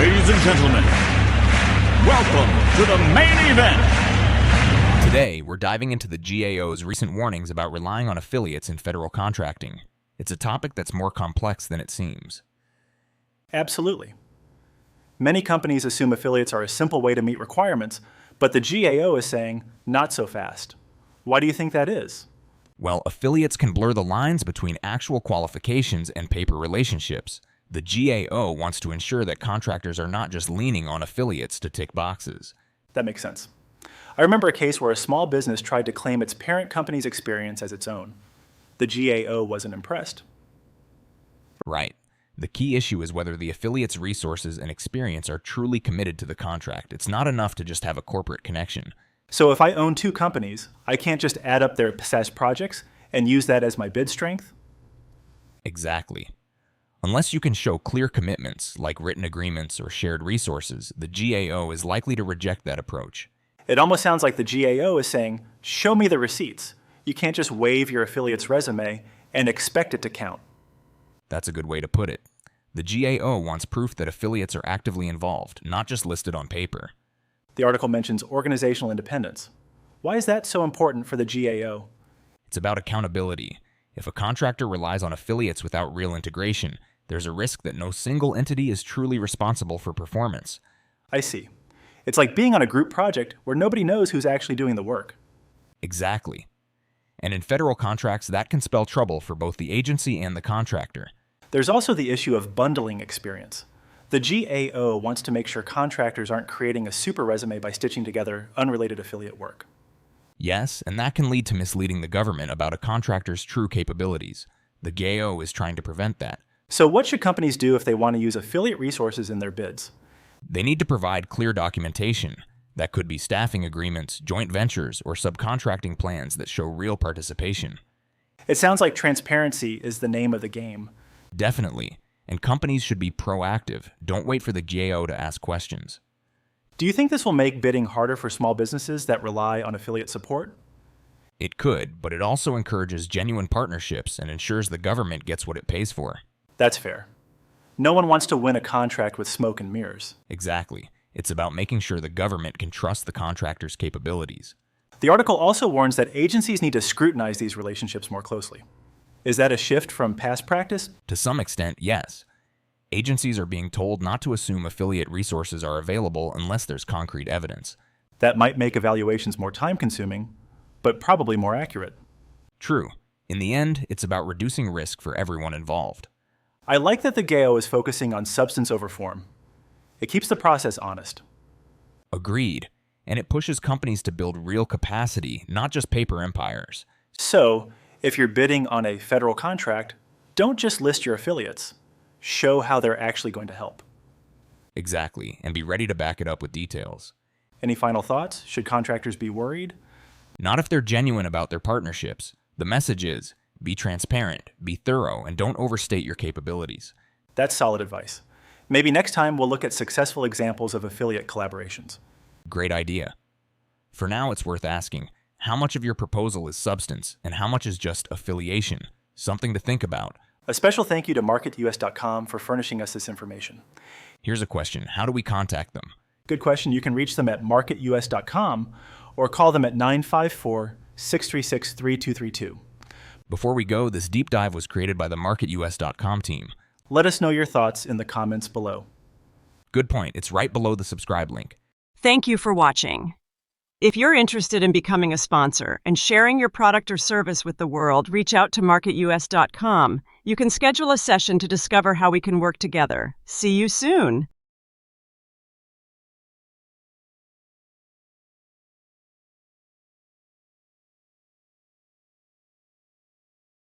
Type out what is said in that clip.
Ladies and gentlemen, welcome to the main event. Today, we're diving into the GAO's recent warnings about relying on affiliates in federal contracting. It's a topic that's more complex than it seems. Absolutely. Many companies assume affiliates are a simple way to meet requirements, but the GAO is saying, not so fast. Why do you think that is? Well, affiliates can blur the lines between actual qualifications and paper relationships. The GAO wants to ensure that contractors are not just leaning on affiliates to tick boxes. That makes sense. I remember a case where a small business tried to claim its parent company's experience as its own. The GAO wasn't impressed. Right. The key issue is whether the affiliate's resources and experience are truly committed to the contract. It's not enough to just have a corporate connection. So if I own two companies, I can't just add up their past projects and use that as my bid strength? Exactly. Unless you can show clear commitments, like written agreements or shared resources, the GAO is likely to reject that approach. It almost sounds like the GAO is saying, show me the receipts. You can't just wave your affiliate's resume and expect it to count. That's a good way to put it. The GAO wants proof that affiliates are actively involved, not just listed on paper. The article mentions organizational independence. Why is that so important for the GAO? It's about accountability. If a contractor relies on affiliates without real integration, there's a risk that no single entity is truly responsible for performance. I see. It's like being on a group project where nobody knows who's actually doing the work. Exactly. And in federal contracts, that can spell trouble for both the agency and the contractor. There's also the issue of bundling experience. The GAO wants to make sure contractors aren't creating a super resume by stitching together unrelated affiliate work. Yes, and that can lead to misleading the government about a contractor's true capabilities. The GAO is trying to prevent that. So what should companies do if they want to use affiliate resources in their bids? They need to provide clear documentation. That could be staffing agreements, joint ventures, or subcontracting plans that show real participation. It sounds like transparency is the name of the game. Definitely. And companies should be proactive. Don't wait for the GAO to ask questions. Do you think this will make bidding harder for small businesses that rely on affiliate support? It could, but it also encourages genuine partnerships and ensures the government gets what it pays for. That's fair. No one wants to win a contract with smoke and mirrors. Exactly. It's about making sure the government can trust the contractor's capabilities. The article also warns that agencies need to scrutinize these relationships more closely. Is that a shift from past practice? To some extent, yes. Agencies are being told not to assume affiliate resources are available unless there's concrete evidence. That might make evaluations more time-consuming, but probably more accurate. True. In the end, it's about reducing risk for everyone involved. I like that the GAO is focusing on substance over form. It keeps the process honest. Agreed. And it pushes companies to build real capacity, not just paper empires. So, if you're bidding on a federal contract, don't just list your affiliates. Show how they're actually going to help. Exactly, and be ready to back it up with details. Any final thoughts? Should contractors be worried? Not if they're genuine about their partnerships. The message is, be transparent, be thorough, and don't overstate your capabilities. That's solid advice. Maybe next time we'll look at successful examples of affiliate collaborations. Great idea. For now, it's worth asking, how much of your proposal is substance and how much is just affiliation? Something to think about. A special thank you to MarketUS.com for furnishing us this information. Here's a question. How do we contact them? Good question. You can reach them at MarketUS.com or call them at 954-636-3232. Before we go, this deep dive was created by the MarketUS.com team. Let us know your thoughts in the comments below. Good point. It's right below the subscribe link. Thank you for watching. If you're interested in becoming a sponsor and sharing your product or service with the world, reach out to MarketUS.com. You can schedule a session to discover how we can work together. See you soon.